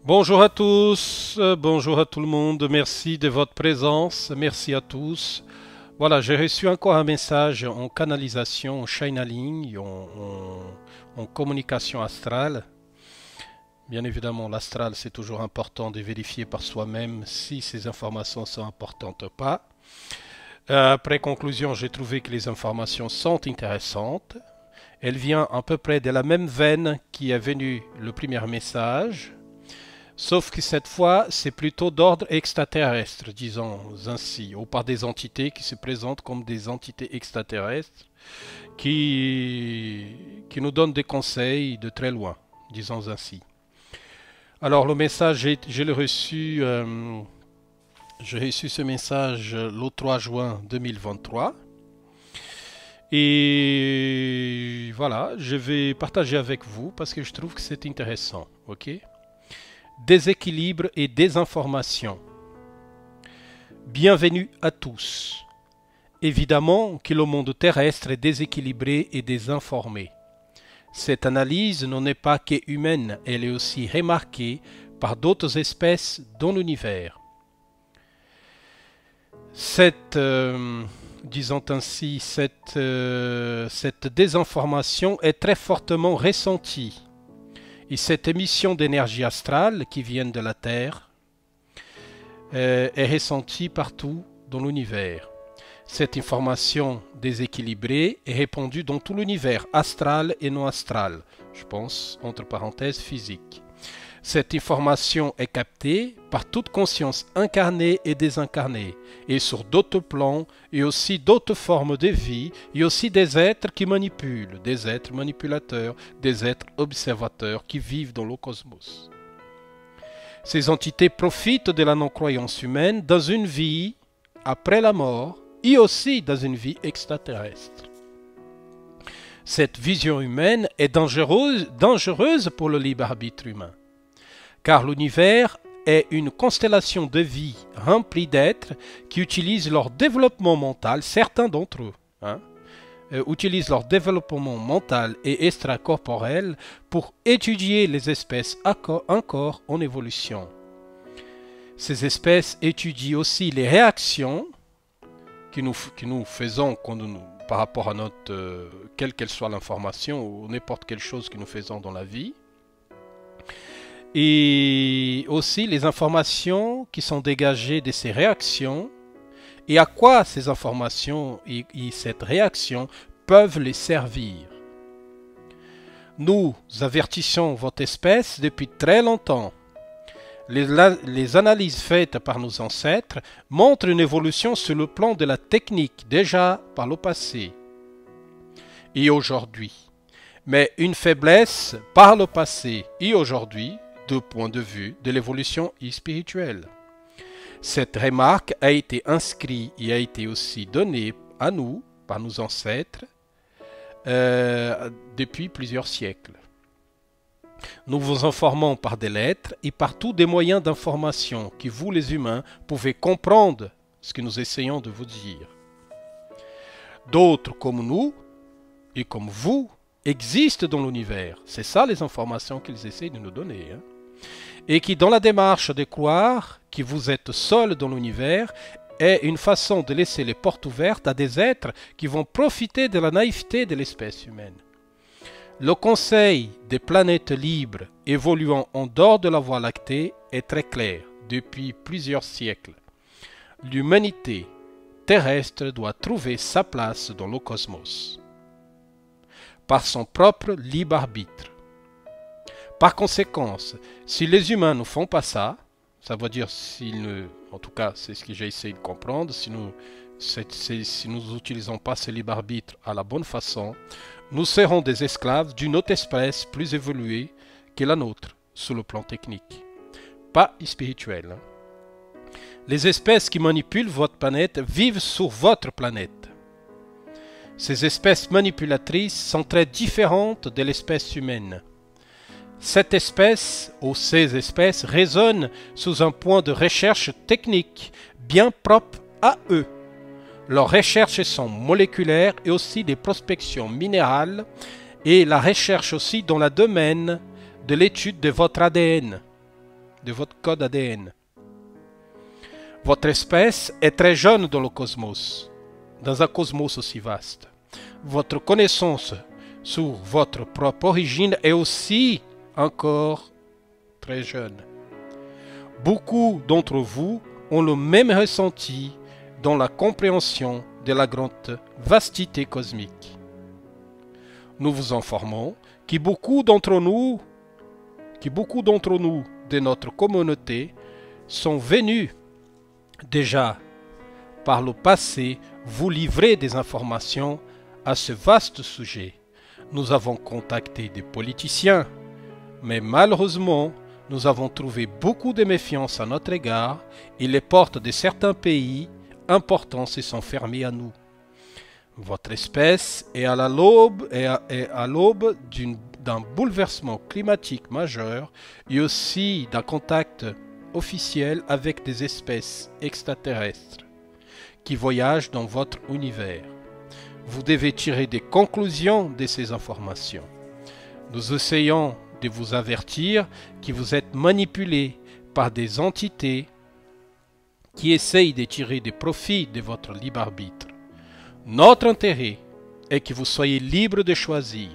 Bonjour à tous, bonjour à tout le monde, merci de votre présence, merci à tous. Voilà, j'ai reçu encore un message en canalisation, en channeling, en communication astrale. Bien évidemment, l'astral, c'est toujours important de vérifier par soi-même si ces informations sont importantes ou pas. Après conclusion, j'ai trouvé que les informations sont intéressantes. Elle vient à peu près de la même veine qui est venu le premier message. Sauf que cette fois, c'est plutôt d'ordre extraterrestre, disons ainsi, ou par des entités qui se présentent comme des entités extraterrestres qui nous donnent des conseils de très loin, disons ainsi. Alors le message, j'ai reçu ce message le 3 juin 2023. Et voilà, je vais partager avec vous parce que je trouve que c'est intéressant, ok? Déséquilibre et désinformation. Bienvenue à tous. Évidemment que le monde terrestre est déséquilibré et désinformé. Cette analyse n'en est pas que humaine, elle est aussi remarquée par d'autres espèces dans l'univers. Disons ainsi, cette désinformation est très fortement ressentie. Et cette émission d'énergie astrale qui vient de la Terre est ressentie partout dans l'univers. Cette information déséquilibrée est répandue dans tout l'univers, astral et non astral, je pense entre parenthèses physique. Cette information est captée par toute conscience incarnée et désincarnée, et sur d'autres plans, et aussi d'autres formes de vie, et aussi des êtres qui manipulent, des êtres manipulateurs, des êtres observateurs qui vivent dans le cosmos. Ces entités profitent de la non-croyance humaine dans une vie après la mort, et aussi dans une vie extraterrestre. Cette vision humaine est dangereuse pour le libre arbitre humain. Car l'univers est une constellation de vie remplie d'êtres qui utilisent leur développement mental, certains d'entre eux, utilisent leur développement mental et extracorporel pour étudier les espèces encore en évolution. Ces espèces étudient aussi les réactions que nous faisons par rapport à notre, quelle qu'elle soit l'information ou n'importe quelle chose que nous faisons dans la vie. Et aussi les informations qui sont dégagées de ces réactions et à quoi ces informations et cette réaction peuvent les servir. Nous avertissons votre espèce depuis très longtemps. Les analyses faites par nos ancêtres montrent une évolution sur le plan de la technique déjà par le passé et aujourd'hui, mais une faiblesse par le passé et aujourd'hui du point de vue de l'évolution spirituelle. Cette remarque a été inscrite et a été aussi donnée à nous par nos ancêtres depuis plusieurs siècles. Nous vous informons par des lettres et par tous des moyens d'information que vous les humains pouvez comprendre ce que nous essayons de vous dire. D'autres comme nous et comme vous existent dans l'univers. C'est ça les informations qu'ils essayent de nous donner. Et qui, dans la démarche de croire que vous êtes seul dans l'univers, est une façon de laisser les portes ouvertes à des êtres qui vont profiter de la naïveté de l'espèce humaine. Le conseil des planètes libres évoluant en dehors de la Voie lactée est très clair depuis plusieurs siècles. L'humanité terrestre doit trouver sa place dans le cosmos par son propre libre arbitre. Par conséquent, si les humains ne font pas ça, ça veut dire en tout cas c'est ce que j'ai essayé de comprendre, si nous n'utilisons pas ce libre arbitre à la bonne façon, nous serons des esclaves d'une autre espèce plus évoluée que la nôtre sur le plan technique, pas spirituel. Les espèces qui manipulent votre planète vivent sur votre planète. Ces espèces manipulatrices sont très différentes de l'espèce humaine. Cette espèce ou ces espèces raisonnent sous un point de recherche technique bien propre à eux. Leurs recherches sont moléculaires et aussi des prospections minérales et la recherche aussi dans le domaine de l'étude de votre ADN. de votre code ADN. Votre espèce est très jeune dans le cosmos, dans un cosmos aussi vaste. Votre connaissance sur votre propre origine est aussi encore très jeune. Beaucoup d'entre vous ont le même ressenti dans la compréhension de la grande vastité cosmique. Nous vous informons que beaucoup d'entre nous de notre communauté sont venus déjà par le passé vous livrer des informations à ce vaste sujet. Nous avons contacté des politiciens, mais malheureusement, nous avons trouvé beaucoup de méfiance à notre égard et les portes de certains pays importants se sont fermées à nous. Votre espèce est à l'aube d'un bouleversement climatique majeur et aussi d'un contact officiel avec des espèces extraterrestres qui voyagent dans votre univers. Vous devez tirer des conclusions de ces informations. Nous essayons de vous avertir que vous êtes manipulés par des entités qui essayent de tirer des profits de votre libre arbitre. Notre intérêt est que vous soyez libres de choisir.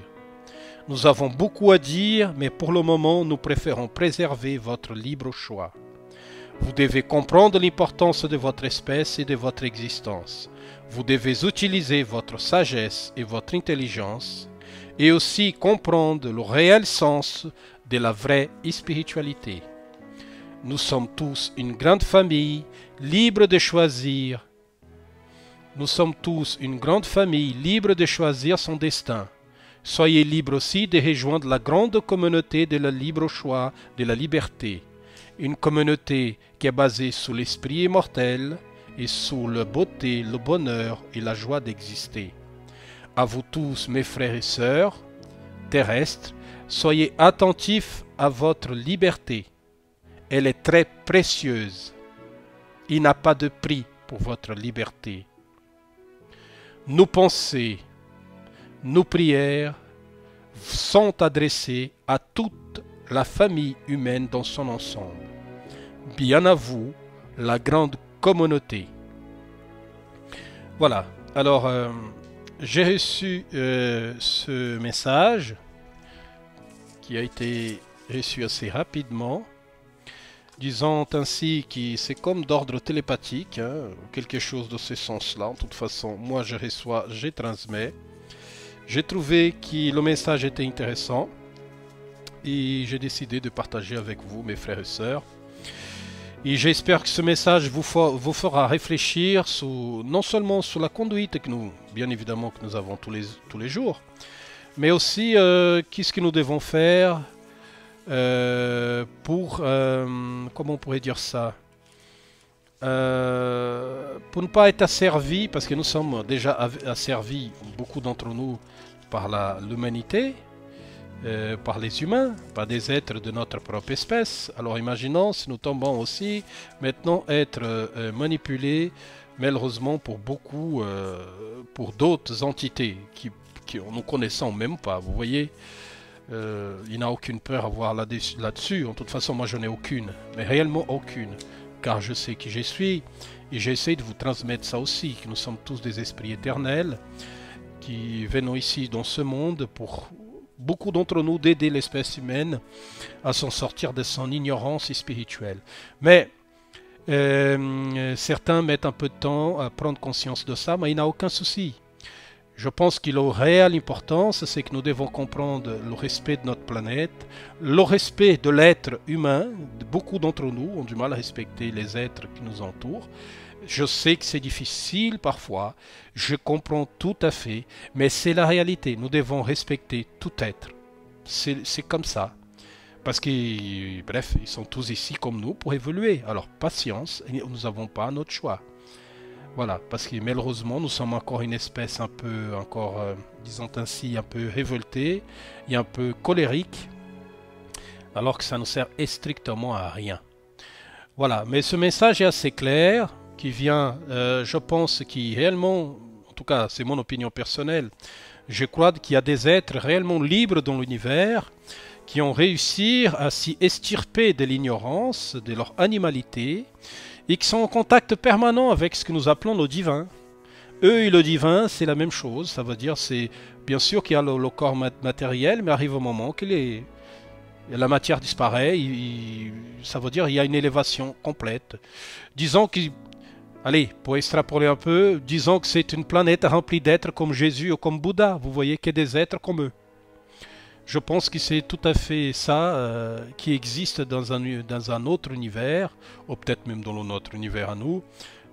Nous avons beaucoup à dire, mais pour le moment, nous préférons préserver votre libre choix. Vous devez comprendre l'importance de votre espèce et de votre existence. Vous devez utiliser votre sagesse et votre intelligence et aussi comprendre le réel sens de la vraie spiritualité. Nous sommes tous une grande famille libre de choisir. Nous sommes tous une grande famille libre de choisir son destin. Soyez libres aussi de rejoindre la grande communauté de la libre choix de la liberté. Une communauté qui est basée sur l'esprit immortel et sur la beauté, le bonheur et la joie d'exister. À vous tous, mes frères et sœurs terrestres, soyez attentifs à votre liberté. Elle est très précieuse. Il n'a pas de prix pour votre liberté. Nos pensées, nos prières sont adressées à toute la famille humaine dans son ensemble. Bien à vous, la grande communauté. Voilà, alors j'ai reçu ce message qui a été reçu assez rapidement, disant ainsi que c'est comme d'ordre télépathique, hein, quelque chose de ce sens-là. En toute façon, moi je reçois, je transmets. J'ai trouvé que le message était intéressant et j'ai décidé de partager avec vous, mes frères et sœurs. Et j'espère que ce message vous fera réfléchir non seulement sur la conduite que nous, bien évidemment, que nous avons tous les jours, mais aussi qu'est-ce que nous devons faire pour, comment on pourrait dire ça, pour ne pas être asservis, parce que nous sommes déjà asservis, beaucoup d'entre nous, par l'humanité, par les humains, par des êtres de notre propre espèce. Alors imaginons si nous tombons aussi maintenant être manipulés, malheureusement pour beaucoup, pour d'autres entités qui nous connaissons même pas, vous voyez. Il n'a aucune peur à avoir là-dessus. En toute façon, moi je n'ai aucune, mais réellement aucune, car je sais qui je suis et j'essaie de vous transmettre ça aussi, que nous sommes tous des esprits éternels qui venons ici dans ce monde pour beaucoup d'entre nous d'aider l'espèce humaine à s'en sortir de son ignorance spirituelle. Mais certains mettent un peu de temps à prendre conscience de ça, mais il n'y a aucun souci. Je pense que la réelle importance, c'est que nous devons comprendre le respect de notre planète, le respect de l'être humain. Beaucoup d'entre nous ont du mal à respecter les êtres qui nous entourent. Je sais que c'est difficile parfois, je comprends tout à fait, mais c'est la réalité. Nous devons respecter tout être. C'est comme ça. Parce que, bref, ils sont tous ici comme nous pour évoluer. Alors, patience, nous n'avons pas notre choix. Voilà, parce que malheureusement, nous sommes encore une espèce un peu, disons ainsi, un peu révoltée et un peu colérique, alors que ça ne sert strictement à rien. Voilà, mais ce message est assez clair, qui vient, je pense, qui réellement, en tout cas, c'est mon opinion personnelle, je crois qu'il y a des êtres réellement libres dans l'univers, qui ont réussi à s'y extirper de l'ignorance, de leur animalité, et qui sont en contact permanent avec ce que nous appelons le divin. Eux et le divin, c'est la même chose, ça veut dire, c'est bien sûr qu'il y a le corps matériel, mais arrive un moment que la matière disparaît, ça veut dire qu'il y a une élévation complète. Disons que, allez, pour extrapoler un peu, disons que c'est une planète remplie d'êtres comme Jésus ou comme Bouddha, vous voyez qu'il y a des êtres comme eux. Je pense que c'est tout à fait ça qui existe dans un autre univers, ou peut-être même dans notre univers à nous,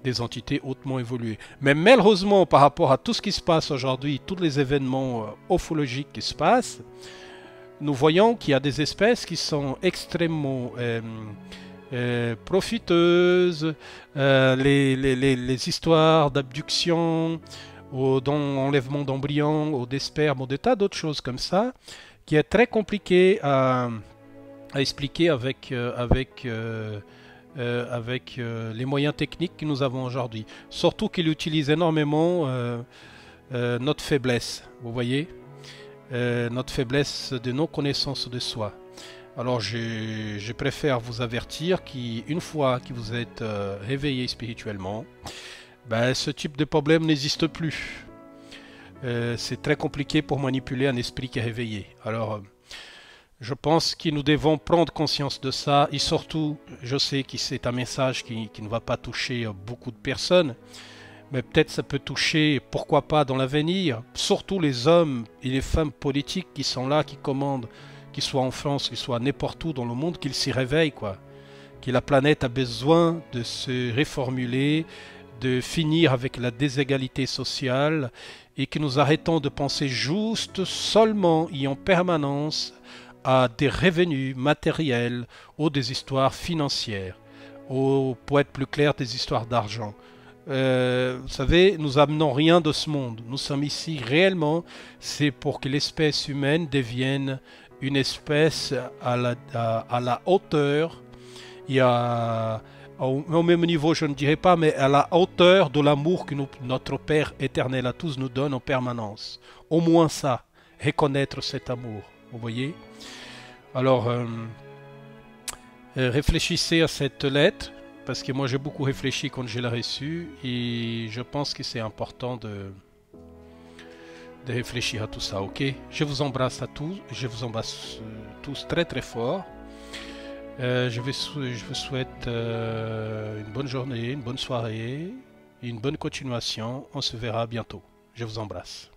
des entités hautement évoluées. Mais malheureusement, par rapport à tout ce qui se passe aujourd'hui, tous les événements ufologiques qui se passent, nous voyons qu'il y a des espèces qui sont extrêmement profiteuses, les histoires d'abduction, d'enlèvement d'embryons, ou d'espermes, ou des tas d'autres choses comme ça, qui est très compliqué à expliquer avec les moyens techniques que nous avons aujourd'hui. Surtout qu'il utilise énormément notre faiblesse, vous voyez, notre faiblesse de non-connaissance de soi. Alors je préfère vous avertir qu'une fois que vous êtes réveillé spirituellement, ben, ce type de problème n'existe plus. C'est très compliqué pour manipuler un esprit qui est réveillé. Alors, je pense que nous devons prendre conscience de ça. Et surtout, je sais que c'est un message qui ne va pas toucher beaucoup de personnes. Mais peut-être ça peut toucher, pourquoi pas, dans l'avenir. Surtout les hommes et les femmes politiques qui sont là, qui commandent, qu'ils soient en France, qu'ils soient n'importe où dans le monde, qu'ils s'y réveillent, quoi. Que la planète a besoin de se réformuler, de finir avec la déségalité sociale, et que nous arrêtons de penser juste seulement et en permanence à des revenus matériels ou des histoires financières, ou pour être plus clair, des histoires d'argent. Vous savez, nous amenons rien de ce monde. Nous sommes ici réellement, c'est pour que l'espèce humaine devienne une espèce à la hauteur et au même niveau, je ne dirais pas, mais à la hauteur de l'amour que notre Père éternel à tous nous donne en permanence. Au moins ça, reconnaître cet amour, vous voyez. Alors, réfléchissez à cette lettre, parce que moi j'ai beaucoup réfléchi quand je l'ai reçue, et je pense que c'est important de réfléchir à tout ça, ok? Je vous embrasse à tous, je vous embrasse tous très très fort. Je vous souhaite une bonne journée, une bonne soirée, et une bonne continuation. On se verra bientôt. Je vous embrasse.